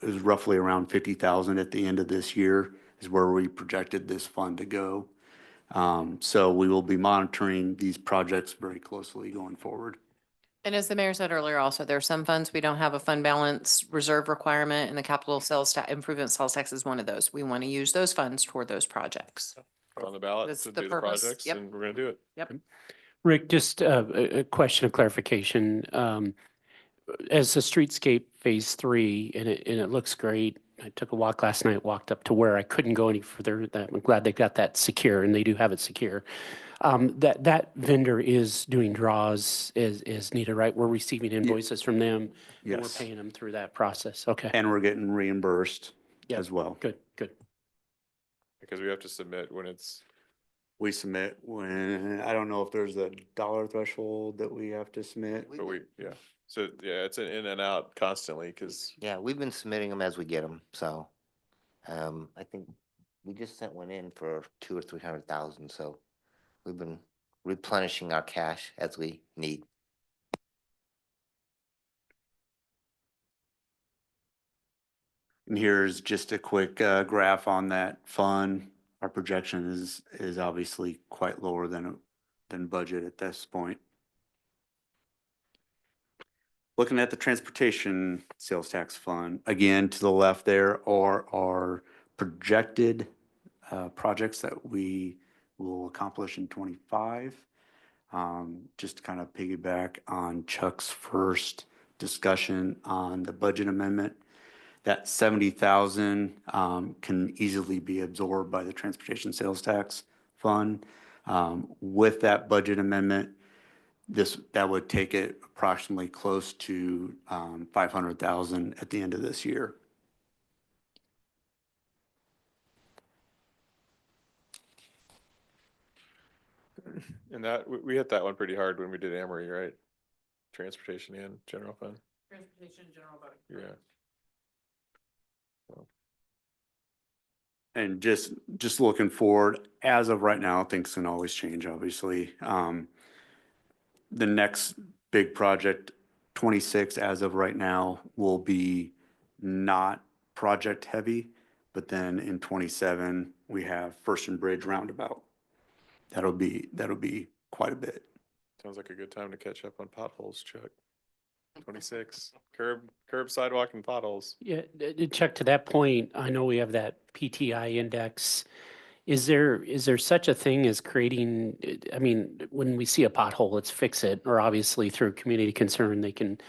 Speaker 2: is roughly around 50,000 at the end of this year is where we projected this fund to go. So we will be monitoring these projects very closely going forward.
Speaker 4: And as the mayor said earlier, also, there are some funds we don't have a fund balance reserve requirement, and the capital sales improvement sales tax is one of those. We want to use those funds toward those projects.
Speaker 1: On the ballot
Speaker 4: That's
Speaker 1: to
Speaker 4: the
Speaker 1: do the
Speaker 4: purpose.
Speaker 1: projects,
Speaker 4: Yep.
Speaker 1: and we're gonna do it.
Speaker 4: Yep.
Speaker 7: Rick, just a question of clarification. As the streetscape phase 3, and it looks great. I took a walk last night, walked up to where I couldn't go any further. I'm glad they got that secure, and they do have it secure. That vendor is doing draws as needed, right? We're receiving invoices from them. And we're
Speaker 2: Yes.
Speaker 7: paying them through that process. Okay,
Speaker 2: And we're getting reimbursed
Speaker 7: Yep.
Speaker 2: as well.
Speaker 7: good, good.
Speaker 1: Because we have to submit when it's,
Speaker 2: We submit when, I don't know if there's a dollar threshold that we have to submit.
Speaker 1: but yeah. So, yeah, it's an in and out constantly, because
Speaker 3: Yeah, we've been submitting them as we get them, so, I think we just sent one in for 200 or 300,000, so we've been replenishing our cash as we need.
Speaker 2: And here's just a quick graph on that fund. Our projection is obviously quite lower than budget at this point. Looking at the transportation sales tax fund, again, to the left there are our projected projects that we will accomplish in '25. Just to kind of piggyback on Chuck's first discussion on the budget amendment, that 70,000 can easily be absorbed by the transportation sales tax fund. With that budget amendment, that would take it approximately close to 500,000 at the end of this year.
Speaker 1: and that, we hit that one pretty hard when we did Amory, right? Transportation and general fund,
Speaker 4: Transportation, general
Speaker 1: yeah.
Speaker 2: And just looking forward, as of right now, things can always change, obviously. The next big project, '26, as of right now, will be not project heavy, but then in '27, we have First and Bridge roundabout. That'll be quite a bit.
Speaker 1: Sounds like a good time to catch up on potholes, Chuck. 26, curb, sidewalk and potholes.
Speaker 7: Yeah, Chuck, to that point, I know we have that PTI index. Is there such a thing as creating, I mean, when we see a pothole, let's fix it, or obviously through community concern, they can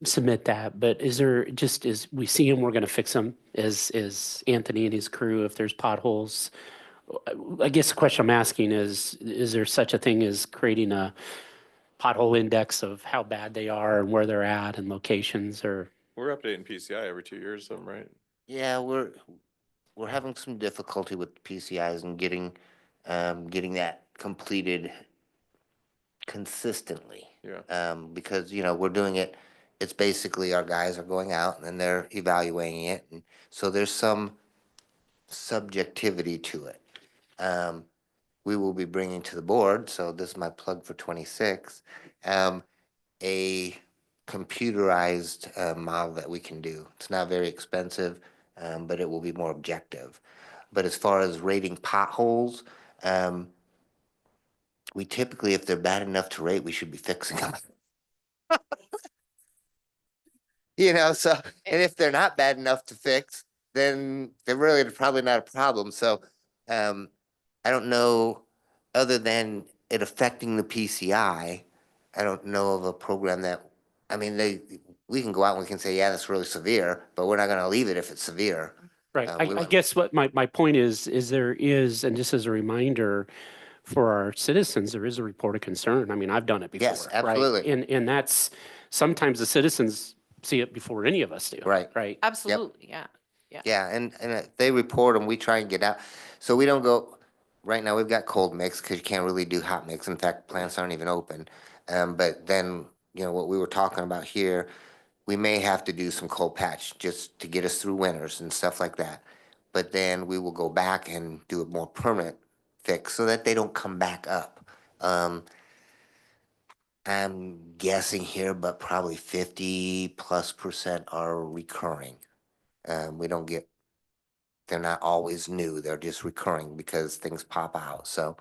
Speaker 7: submit that, but is there, just as we see them, we're gonna fix them, as Anthony and his crew, if there's potholes? I guess the question I'm asking is there such a thing as creating a pothole index of how bad they are and where they're at and locations, or?
Speaker 1: We're updating PCI every 2 years, something, right?
Speaker 3: Yeah, we're having some difficulty with PCIs and getting that completed consistently.
Speaker 1: Yeah.
Speaker 3: Because, we're doing it, it's basically our guys are going out and they're evaluating it. And so there's some subjectivity to it. We will be bringing to the board, so this is my plug for 26, a computerized model that we can do. It's not very expensive, but it will be more objective. But as far as rating potholes, we typically, if they're bad enough to rate, we should be fixing them. So, and if they're not bad enough to fix, then they're really probably not a problem. So, I don't know, other than it affecting the PCI, I don't know of a program that, I mean, we can go out and we can say, yeah, that's really severe, but we're not gonna leave it if it's severe.
Speaker 7: Right.
Speaker 3: we
Speaker 7: I
Speaker 3: want-
Speaker 7: guess what my point is there is, and just as a reminder for our citizens, there is a report of concern. I mean, I've done it before.
Speaker 3: Yes,
Speaker 7: right?
Speaker 3: absolutely.
Speaker 7: And that's, sometimes the citizens see it before any of us do.
Speaker 3: Right.
Speaker 7: Right.
Speaker 4: Absolutely, yeah.
Speaker 3: Yeah, and if they report them, we try and get out. So we don't go, right now, we've got cold mix because you can't really do hot mix. In fact, plants aren't even open. But then, what we were talking about here, we may have to do some cold patch just to get us through winters and stuff like that. But then we will go back and do a more permanent fix so that they don't come back up. I'm guessing here, but probably 50+% are recurring. We don't get, they're not always new, they're just recurring because things pop out. So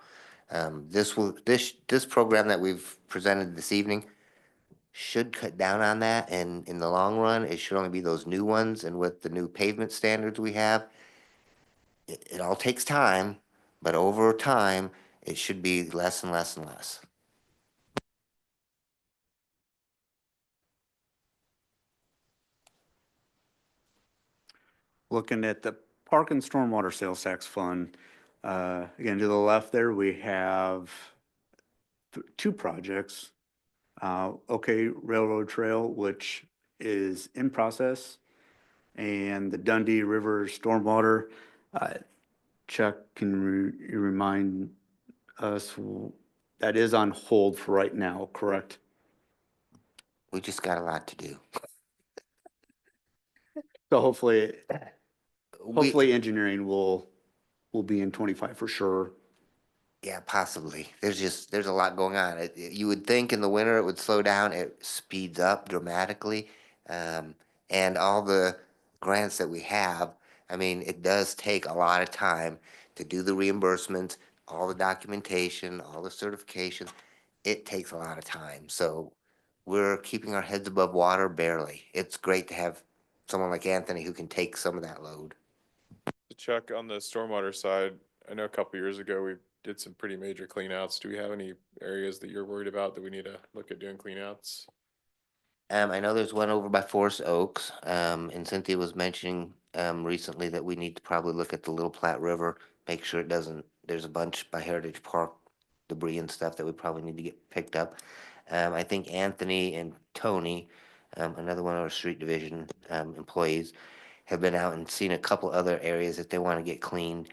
Speaker 3: this program that we've presented this evening should cut down on that, and in the long run, it should only be those new ones. And with the new pavement standards we have, it all takes time, but over time, it should be less and less and less.
Speaker 2: Looking at the park and stormwater sales tax fund, again, to the left there, we have two projects. OK Railroad Trail, which is in process, and the Dundee River Stormwater. Chuck, can you remind us, that is on hold for right now, correct?
Speaker 3: We just got a lot to do.
Speaker 2: So hopefully
Speaker 3: We-
Speaker 2: engineering will be in 25 for sure.
Speaker 3: Yeah, possibly. There's a lot going on. You would think in the winter it would slow down. It speeds up dramatically. And all the grants that we have, I mean, it does take a lot of time to do the reimbursements, all the documentation, all the certifications. It takes a lot of time. So we're keeping our heads above water barely. It's great to have someone like Anthony who can take some of that load.
Speaker 1: Chuck, on the stormwater side, I know a couple years ago, we did some pretty major cleanouts. Do we have any areas that you're worried about that we need to look at doing cleanouts?
Speaker 3: I know there's one over by Forest Oaks, and Cynthia was mentioning, recently that we need to probably look at the Little Platte River, make sure it doesn't, there's a bunch by Heritage Park debris and stuff that we probably need to get picked up. I think Anthony and Tony, another one of our street division, employees, have been out and seen a couple other areas that they want to get cleaned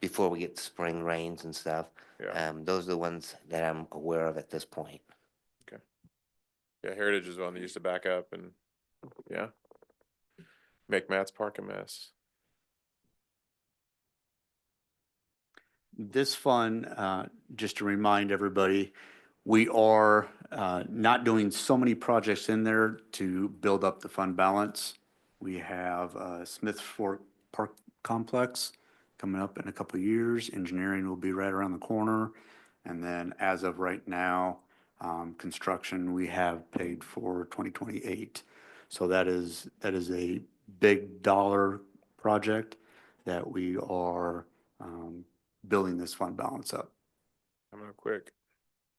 Speaker 3: before we get spring rains and stuff.
Speaker 1: Yeah.
Speaker 3: Those are the ones that I'm aware of at this point.
Speaker 1: Yeah, Heritage is one that used to back up and, yeah, make Matt's Park a mess.
Speaker 2: This fund, just to remind everybody, we are not doing so many projects in there to build up the fund balance. We have Smith Fork Park Complex coming up in a couple of years. Engineering will be right around the corner. And then as of right now, construction we have paid for 2028. So that is a big dollar project that we are building this fund balance up.
Speaker 1: Coming up quick.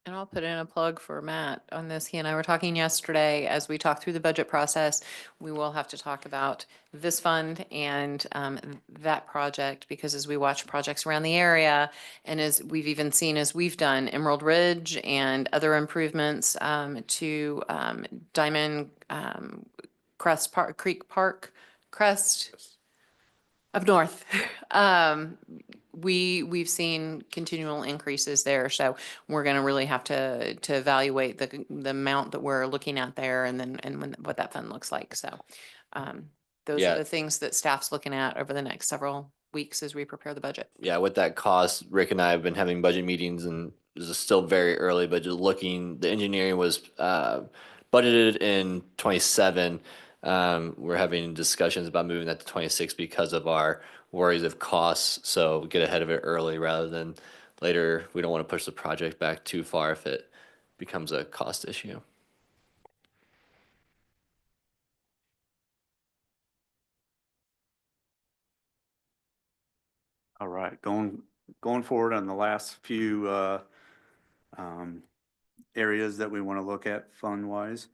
Speaker 4: And I'll put in a plug for Matt on this. He and I were talking yesterday, as we talk through the budget process, we will have to talk about this fund and that project, because as we watch projects around the area, and as we've even seen, as we've done Emerald Ridge and other improvements to Diamond Crest Park, Creek Park, Crest up north. We've seen continual increases there, so we're gonna really have to evaluate the amount that we're looking at there, and then, and what that fund looks like, so. Those
Speaker 3: Yeah.
Speaker 4: are the things that staff's looking at over the next several weeks as we prepare the budget.
Speaker 8: Yeah, with that cost, Rick and I have been having budget meetings and this is still very early, but just looking, the engineering was budgeted in 27. We're having discussions about moving that to 26 because of our worries of costs. So get ahead of it early rather than later. We don't want to push the project back too far if it becomes a cost issue.
Speaker 2: All right, going forward on the last few areas that we want to look at fund-wise.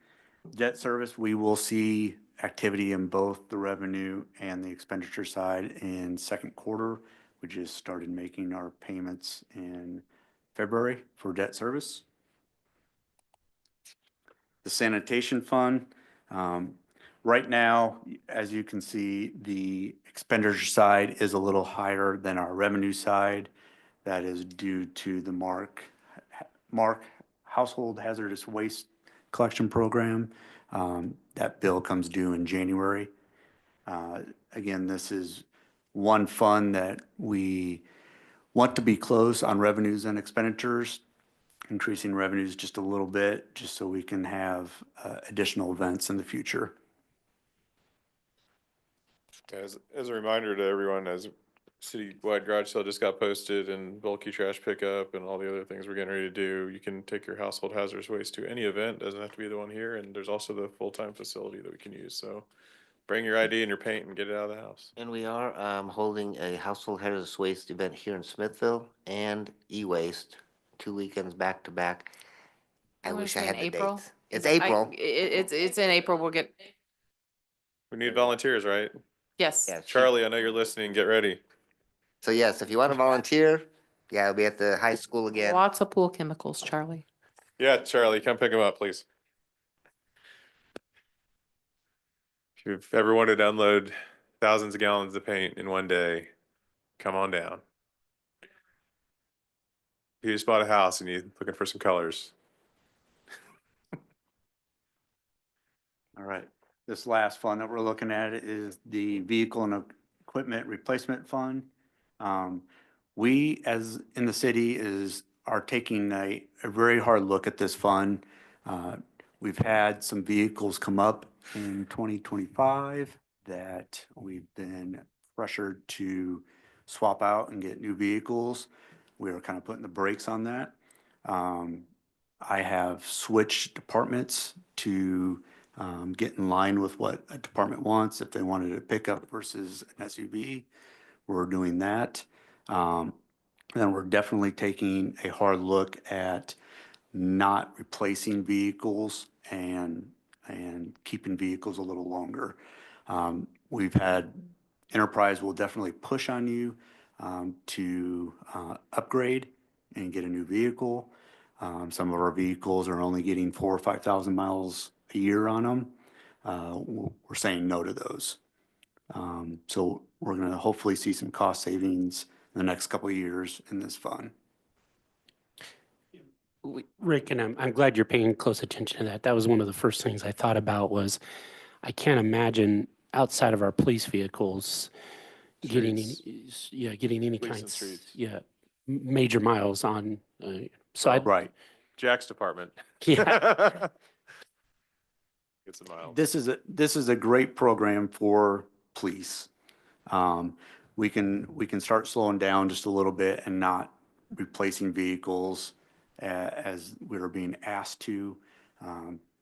Speaker 2: Debt service, we will see activity in both the revenue and the expenditure side in second quarter. We just started making our payments in February for debt service. The sanitation fund, right now, as you can see, the expenditure side is a little higher than our revenue side. That is due to the Mark Household Hazardous Waste Collection Program. That bill comes due in January. Again, this is one fund that we want to be close on revenues and expenditures, increasing revenues just a little bit, just so we can have additional events in the future.
Speaker 1: As a reminder to everyone, as citywide garage sale just got posted and bulky trash pickup and all the other things we're getting ready to do, you can take your household hazardous waste to any event. Doesn't have to be the one here. And there's also the full-time facility that we can use. So bring your ID and your paint and get it out of the house.
Speaker 3: And we are holding a household hazardous waste event here in Smithville and e-waste, 2 weekends back to back. I
Speaker 4: You wanna
Speaker 3: wish I
Speaker 4: say
Speaker 3: had
Speaker 4: in
Speaker 3: the
Speaker 4: April?
Speaker 3: dates. It's
Speaker 4: I-
Speaker 3: April.
Speaker 4: It's in April. We'll get,
Speaker 1: We need volunteers, right?
Speaker 4: yes.
Speaker 3: Yeah,
Speaker 1: Charlie, I know you're listening. Get ready.
Speaker 3: So yes, if you want to volunteer, yeah, I'll be at the high school again.
Speaker 4: Lots of pool chemicals, Charlie.
Speaker 1: Yeah, Charlie, come pick them up, please. If you've ever wanted to unload thousands of gallons of paint in one day, come on down. If you just bought a house and you're looking for some colors.
Speaker 2: All right, this last fund that we're looking at is the Vehicle and Equipment Replacement Fund. We, as in the city, are taking a very hard look at this fund. We've had some vehicles come up in 2025 that we've been pressured to swap out and get new vehicles. We are kind of putting the brakes on that. I have switched departments to get in line with what a department wants. If they wanted a pickup versus an SUV, we're doing that. Then we're definitely taking a hard look at not replacing vehicles and keeping vehicles a little longer. We've had Enterprise will definitely push on you to upgrade and get a new vehicle. Some of our vehicles are only getting 4,000 or 5,000 miles a year on them. We're saying no to those. So we're going to hopefully see some cost savings in the next couple of years in this fund.
Speaker 7: Rick, and I'm glad you're paying close attention to that. That was one of the first things I thought about was I can't imagine outside of our police vehicles getting any
Speaker 1: Police and
Speaker 7: kinds,
Speaker 1: streets.
Speaker 7: major miles on. So I,
Speaker 2: Right.
Speaker 1: Jack's department.
Speaker 7: yeah,
Speaker 1: Get some miles.
Speaker 2: This is a great program for police. We can start slowing down just a little bit and not replacing vehicles as we were being asked to.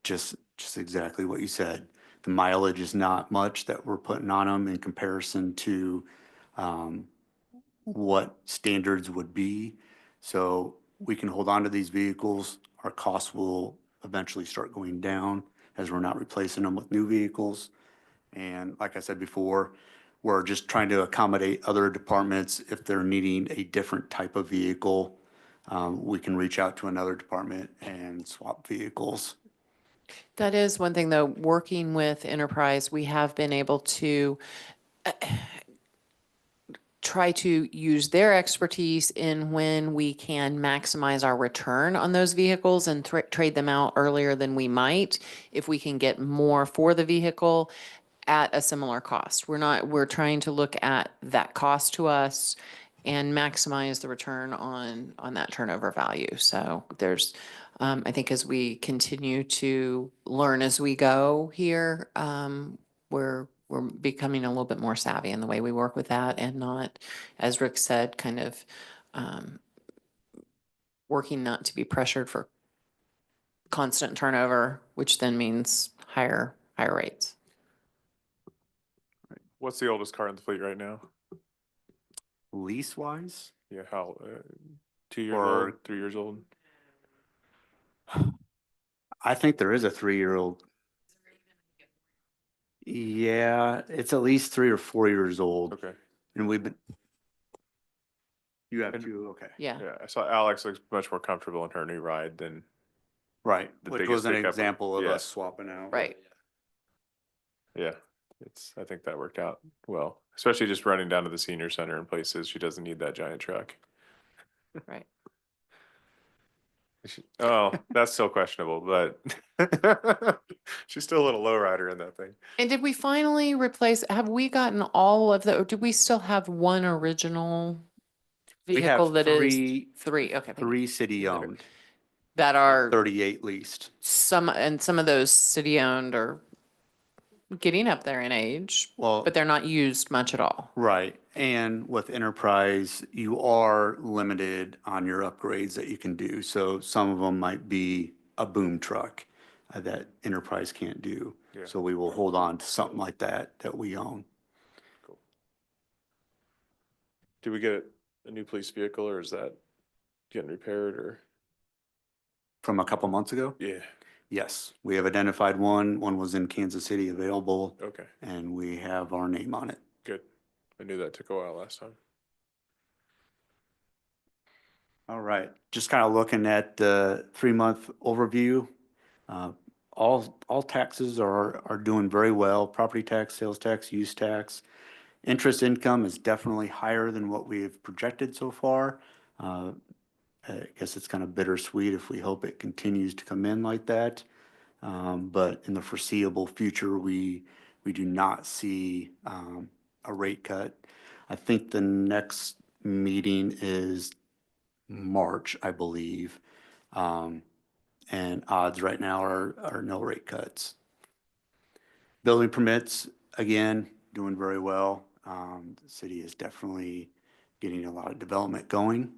Speaker 2: Just exactly what you said. The mileage is not much that we're putting on them in comparison to what standards would be. So we can hold on to these vehicles. Our costs will eventually start going down as we're not replacing them with new vehicles. And like I said before, we're just trying to accommodate other departments. If they're needing a different type of vehicle, we can reach out to another department and swap vehicles.
Speaker 4: That is one thing, though, working with Enterprise, we have been able to try to use their expertise in when we can maximize our return on those vehicles and trade them out earlier than we might if we can get more for the vehicle. at a similar cost. We're trying to look at that cost to us and maximize the return on that turnover value. So there's, I think as we continue to learn as we go here, we're becoming a little bit more savvy in the way we work with that and not, as Rick said, kind of, working not to be pressured for constant turnover, which then means higher rates.
Speaker 1: What's the oldest car in the fleet right now?
Speaker 2: Lease wise,
Speaker 1: Yeah, how, 2 years
Speaker 2: Or-
Speaker 1: old, 3 years old?
Speaker 2: I think there is a 3-year-old. Yeah, it's at least 3 or 4 years old.
Speaker 1: Okay.
Speaker 2: And we've been. You have
Speaker 1: And-
Speaker 2: two, okay.
Speaker 4: Yeah.
Speaker 1: Yeah, I saw Alex looks much more comfortable in her new ride than,
Speaker 2: Right,
Speaker 1: The
Speaker 2: which
Speaker 1: biggest
Speaker 2: was an
Speaker 1: hiccup.
Speaker 2: example of
Speaker 1: Yeah.
Speaker 2: us swapping out.
Speaker 4: Right.
Speaker 1: yeah. I think that worked out well, especially just running down to the senior center in places. She doesn't need that giant truck.
Speaker 4: Right.
Speaker 1: Oh, that's still questionable, but she's still a little low rider in that thing.
Speaker 4: And did we finally replace, have we gotten all of the, or do we still have one original
Speaker 2: We have
Speaker 4: vehicle that is
Speaker 2: three,
Speaker 4: okay. thank you.
Speaker 2: 3 city owned,
Speaker 4: That are
Speaker 2: 38 leased.
Speaker 4: some of those city owned are getting up there in age,
Speaker 2: Well,
Speaker 4: but they're not used much at all.
Speaker 2: right, and with enterprise, you are limited on your upgrades that you can do. So some of them might be a boom truck that enterprise can't do.
Speaker 1: Yeah.
Speaker 2: So we will hold on to something like that we own.
Speaker 1: Do we get a new police vehicle or is that getting repaired or?
Speaker 2: From a couple months ago?
Speaker 1: Yeah,
Speaker 2: Yes, we have identified one. One was in Kansas City available,
Speaker 1: okay,
Speaker 2: and we have our name on it.
Speaker 1: good. I knew that took a while last time.
Speaker 2: All right, just kind of looking at the 3-month overview. All taxes are doing very well. Property tax, sales tax, use tax. Interest income is definitely higher than what we've projected so far. I guess it's kind of bittersweet if we hope it continues to come in like that. But in the foreseeable future, we do not see a rate cut. I think the next meeting is March, I believe. And odds right now are no rate cuts. Building permits, again, doing very well. The city is definitely getting a lot of development going.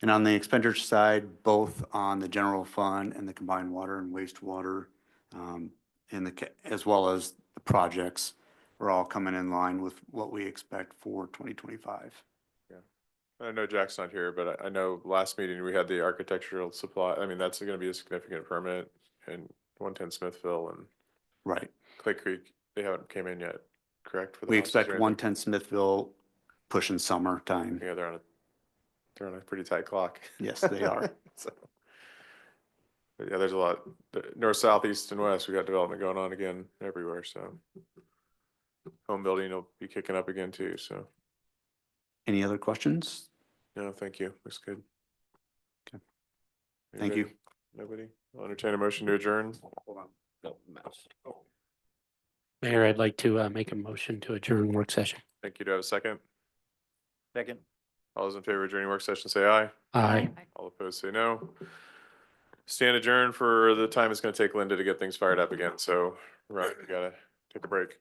Speaker 2: And on the expenditure side, both on the general fund and the combined water and wastewater, as well as the projects, are all coming in line with what we expect for 2025.
Speaker 1: I know Jack's not here, but I know last meeting we had the architectural supply. I mean, that's gonna be a significant permit in 110 Smithville and
Speaker 2: Right.
Speaker 1: Clay Creek. They haven't came in yet, correct? For the
Speaker 2: We
Speaker 1: houses
Speaker 2: expect
Speaker 1: or anything?
Speaker 2: 110 Smithville pushing summertime.
Speaker 1: Yeah, they're on a pretty tight clock.
Speaker 2: Yes, they are.
Speaker 1: So, but yeah, there's a lot, north, south, east, and west. We got development going on again everywhere, so. Home building will be kicking up again too, so,
Speaker 2: Any other questions?
Speaker 1: no, thank you. Looks good.
Speaker 2: Okay. Thank you.
Speaker 1: Nobody? I'll entertain a motion to adjourn.
Speaker 7: Mayor, I'd like to make a motion to adjourn work session.
Speaker 1: Thank you. Do I have a second?
Speaker 6: Second.
Speaker 1: All those in favor of adjourning work session, say aye.
Speaker 7: Aye.
Speaker 1: All opposed, say no. Stand adjourned for the time it's gonna take Linda to get things fired up again, so, right, we gotta take a break.